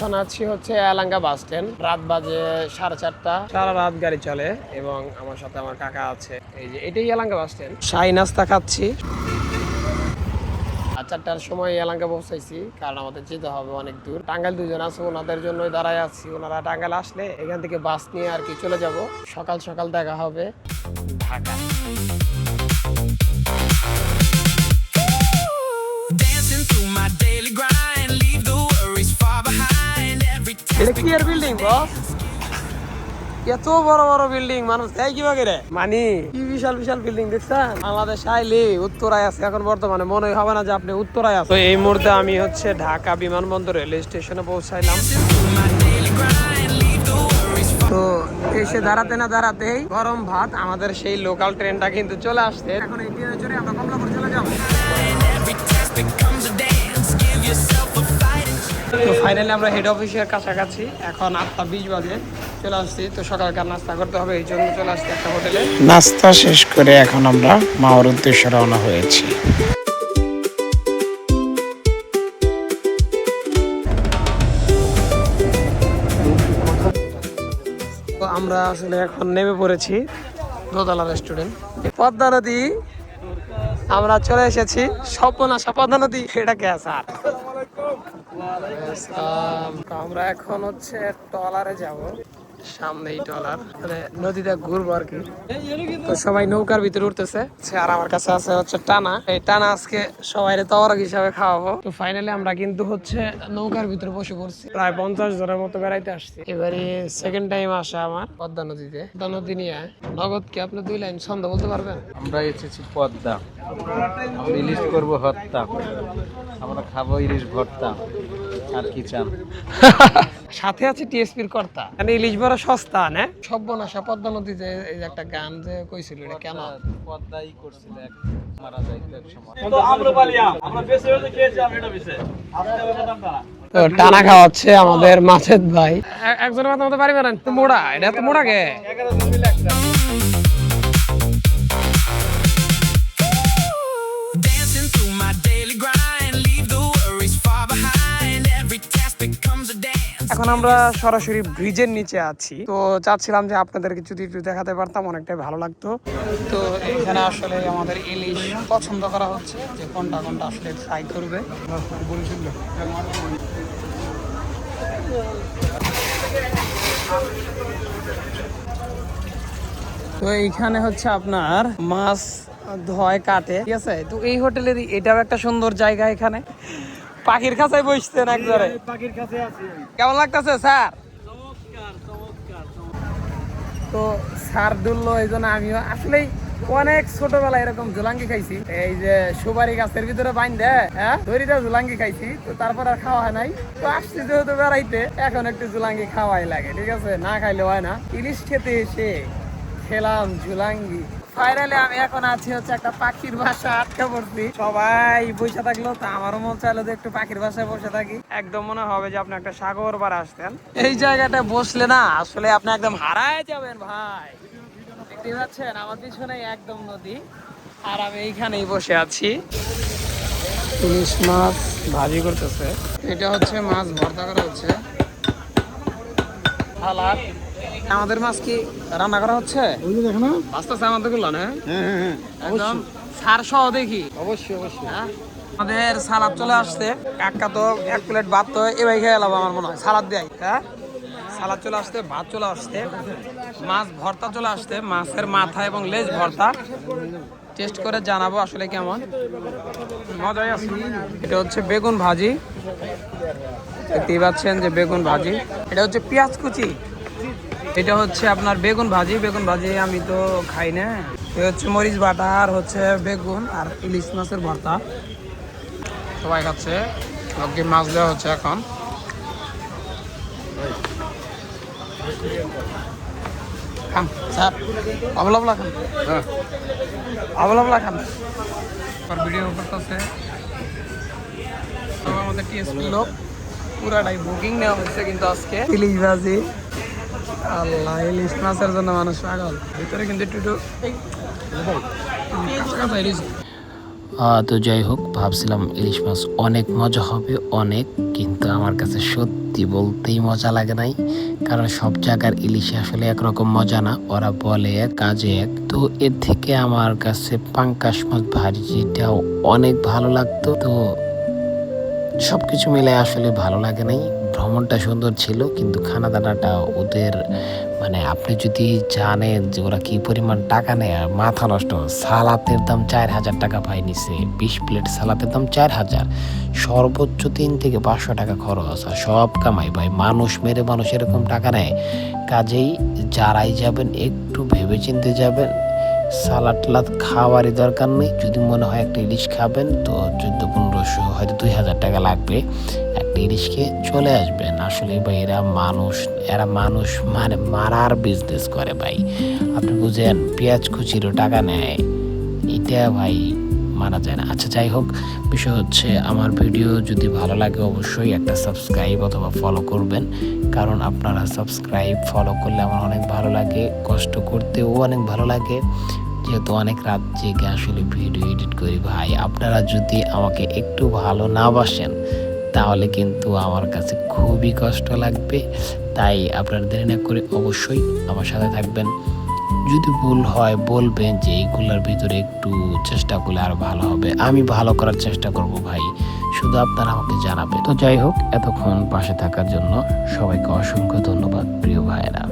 এখন আছি হচ্ছে এলাঙ্গা বাস স্ট্যান্ড। রাত বাজে 4:30, সারা রাত গাড়ি চলে এবং আমার সাথে আমার কাকা আছে। এই যে এটাই এলাঙ্গা বাস স্ট্যান্ড। শাহী নাস্তা খাচ্ছি। 4টার সময় এলাঙ্গা পৌঁছাইছি, কারণ আমাদের যেতে হবে অনেক দূর। টাঙ্গাইল দুজন আছে, ওনাদের জন্যই দাঁড়ায় আছি। ওনারা টাঙ্গাইল আসলে এখান থেকে বাস নিয়ে আর কি চলে যাব। সকাল সকাল দেখা হবে ঢাকা। এটা কি আর বিল্ডিং বস? এত বড় বড় বিল্ডিং, মানুষ দেয় কিভাবে রে? মানে কি বিশাল বিশাল বিল্ডিং দেখছেন? বাংলাদেশ আইলে উত্তরায় আছে, এখন বর্তমানে মনে হবে না যে আপনি উত্তরায় আছেন। তো এই মুহূর্তে আমি হচ্ছে ঢাকা বিমানবন্দর রেল স্টেশনে পৌঁছাইলাম। তো এসে দাঁড়াতে না দাঁড়াতেই গরম ভাত, আমাদের সেই লোকাল ট্রেনটা কিন্তু চলে আসছে। এখন এই ট্রেনে চড়ে আমরা কমলাপুর চলে যাবো। তো ফাইনালি আমরা হেড অফিসের কাছাকাছি, এখন 8:20 বাজে চলে আসছি। তো সকালকার নাস্তা করতে হবে, এই জন্য চলে আসছি একটা হোটেলে। নাস্তা শেষ করে এখন আমরা মাওয়ার উদ্দেশ্যে রওনা হয়েছি। তো আমরা আসলে এখন নেমে পড়েছি দোতলা রেস্টুরেন্ট। পদ্মা নদী, আমরা চলে এসেছি। স্বপ্নাশা পদ্মা নদী, এটা কে স্যার? আমরা এখন হচ্ছে ট্রলারে যাব, সামনেই ট্রলার, মানে নদীটা ঘুরবো আর কি। তো সবাই নৌকার ভিতরে উঠতেছে, আর আমার কাছে আছে হচ্ছে টানা। এই টানা আজকে সবাই তওয়ারক হিসাবে খাওয়াবো। তো ফাইনালি আমরা কিন্তু হচ্ছে নৌকার ভিতরে বসে পড়ছি। প্রায় 50 জনের মতো বেড়াইতে আসছি। এবারে সেকেন্ড টাইম আসা আমার পদ্মা নদীতে। পদ্মা নদী নিয়ে নগদ কি আপনি 2 লাইন ছন্দ বলতে পারবেন? আমরা এসেছি পদ্মা, ইলিশ করবো হত্যা, আমরা খাবো ইলিশ ভর্তা, আর কি চান? সাথে আছে টিএসপির কর্তা। মানে ইলিশ বড় সস্তা না? সব্যনাশা পদ্মা নদীতে এই যে একটা গান যে কইছিল, এটা কেন? পদ্মাই করছিল, এক মারা যাইতো এক সময়। তো টানা খাওয়াচ্ছে আমাদের মাছেদ ভাই। একজনের মাথা মতো পারিবেন তো মোড়া, এটা তো মোড়া গে। এখন আমরা সরাসরি ব্রিজের নিচে আছি। তো চাচ্ছিলাম যে আপনাদেরকে যদি একটু দেখাতে পারতাম, অনেকটাই ভালো লাগতো। তো এখানে আসলে আমাদের ইলিশ পছন্দ করা হচ্ছে যে কোনটা কোনটা আসলে ফ্রাই করবে। তো এইখানে হচ্ছে আপনার মাছ ধোয় কাটে, ঠিক আছে। তো এই হোটেলের এটাও একটা সুন্দর জায়গা। এখানে পাখির কাছে বসছেন একবারে, পাখির কাছে আছি। কেমন লাগতেছে স্যার? তো স্যার দুললো, এই জন্য আমিও আসলে অনেক ছোটবেলায় এরকম ঝুলাঙ্গি খাইছি। এই যে সুপারি গাছের ভিতরে বাইন্ধে দড়িটা ঝুলাঙ্গি খাইছি। তো তারপর আর খাওয়া হয় নাই। তো আসছি যেহেতু বেড়াইতে, এখন একটু ঝুলাঙ্গি খাওয়াই লাগে, ঠিক আছে, না খাইলে হয় না। ইলিশ খেতে এসে খেলাম ঝুলাঙ্গি। ফাইনালি আমি এখন আছি হচ্ছে একটা পাখির বাসা, আটকা পড়ছি। সবাই বসে থাকলো, তো আমারও মন চাইলো যে একটু পাখির বাসায় বসে থাকি। একদম মনে হবে যে আপনি একটা সাগর পাড়ে আসতেন। এই জায়গাটা বসলে না আসলে আপনি একদম হারায় যাবেন ভাই। দেখতে পাচ্ছেন আমার পিছনে একদম নদী, আর আমি এইখানেই বসে আছি। ইলিশ মাছ ভাজি করতেছে, এটা হচ্ছে মাছ ভর্তা করা হচ্ছে। সালাদ। আমাদের মাছ কি রান্না করা হচ্ছে? আস্তে আমাদের গুলো না একদম সার সহ দেখি। অবশ্যই অবশ্যই। আমাদের সালাদ চলে আসছে। কাকা তো 1 প্লেট ভাত তো এবার খেয়ে এলাম আমার মনে হয়, সালাদ দেয়। হ্যাঁ, সালাদ চলে আসছে, ভাত চলে আসছে, মাছ ভর্তা চলে আসছে, মাছের মাথা এবং লেজ ভর্তা। টেস্ট করে জানাবো আসলে কেমন মজাই আছে। এটা হচ্ছে বেগুন ভাজি, দেখতেই পাচ্ছেন যে বেগুন ভাজি। এটা হচ্ছে পেঁয়াজ কুচি। এটা হচ্ছে আপনার বেগুন ভাজি। বেগুন ভাজি আমি তো খাই না। এটা হচ্ছে মরিচ বাটা, আর হচ্ছে বেগুন, আর ইলিশ মাছের ভর্তা। সবাই খাচ্ছে, লোককে মাছ দেওয়া হচ্ছে এখন। খান স্যার, অবলবলা খান, অবলবলা খান। ভিডিও করতেছে আমাদের টিএসপি লোক, পুরাটাই বুকিং নেওয়া হচ্ছে কিন্তু আজকে। ইলিশ ভাজি, আল্লাহ, ইলিশ মাছের জন্য মানুষ পাগল। ভিতরে কিন্তু একটু তো যাই হোক, ভাবছিলাম ইলিশ মাছ অনেক মজা হবে অনেক, কিন্তু আমার কাছে সত্যি বলতেই মজা লাগে নাই। কারণ সব জায়গার ইলিশে আসলে একরকম মজা না, ওরা বলে এক কাজে এক। তো এর থেকে আমার কাছে পাঙ্কাশ মাছ ভাজিটাও অনেক ভালো লাগতো। তো সবকিছু মিলে আসলে ভালো লাগে নাই। ভ্রমণটা সুন্দর ছিল, কিন্তু খানা দানাটা ওদের মানে আপনি যদি জানেন যে ওরা কি পরিমাণ টাকা নেয়, আর মাথা নষ্ট। সালাতের দাম 4,000 টাকা ভাই নিছে, 20 প্লেট সালাতের দাম 4,000, সর্বোচ্চ 3 থেকে 500 টাকা খরচ, আর সব কামাই ভাই। মানুষ মেরে মানুষ এরকম টাকা নেয়। কাজেই যারাই যাবেন একটু ভেবে চিনতে যাবেন। সালাদ টালাদ খাওয়ারই দরকার নেই। যদি মনে হয় একটা ইলিশ খাবেন, তো 1400-1500 হয়তো 2,000 টাকা লাগবে একটা ইলিশকে, চলে আসবেন। আসলে ভাই এরা মানুষ মানে মারার বিজনেস করে ভাই। আপনি বুঝেন, পেঁয়াজ কুচিরও টাকা নেয়, এটা ভাই মানা যায় না। আচ্ছা যাই হোক, বিষয় হচ্ছে আমার ভিডিও যদি ভালো লাগে অবশ্যই একটা সাবস্ক্রাইব অথবা ফলো করবেন। কারণ আপনারা সাবস্ক্রাইব ফলো করলে আমার অনেক ভালো লাগে, কষ্ট করতেও অনেক ভালো লাগে, যেহেতু অনেক রাত জেগে আসলে ভিডিও এডিট করি ভাই। আপনারা যদি আমাকে একটু ভালো না বাসেন তাহলে কিন্তু আমার কাছে খুবই কষ্ট লাগবে। তাই আপনারা দেরি না করে অবশ্যই আমার সাথে থাকবেন। যদি ভুল হয় বলবেন যে এইগুলোর ভিতরে একটু চেষ্টা করলে আরো ভালো হবে, আমি ভালো করার চেষ্টা করব ভাই, শুধু আপনারা আমাকে জানাবেন। তো যাই হোক, এতক্ষণ পাশে থাকার জন্য সবাইকে অসংখ্য ধন্যবাদ প্রিয় ভাইয়েরা।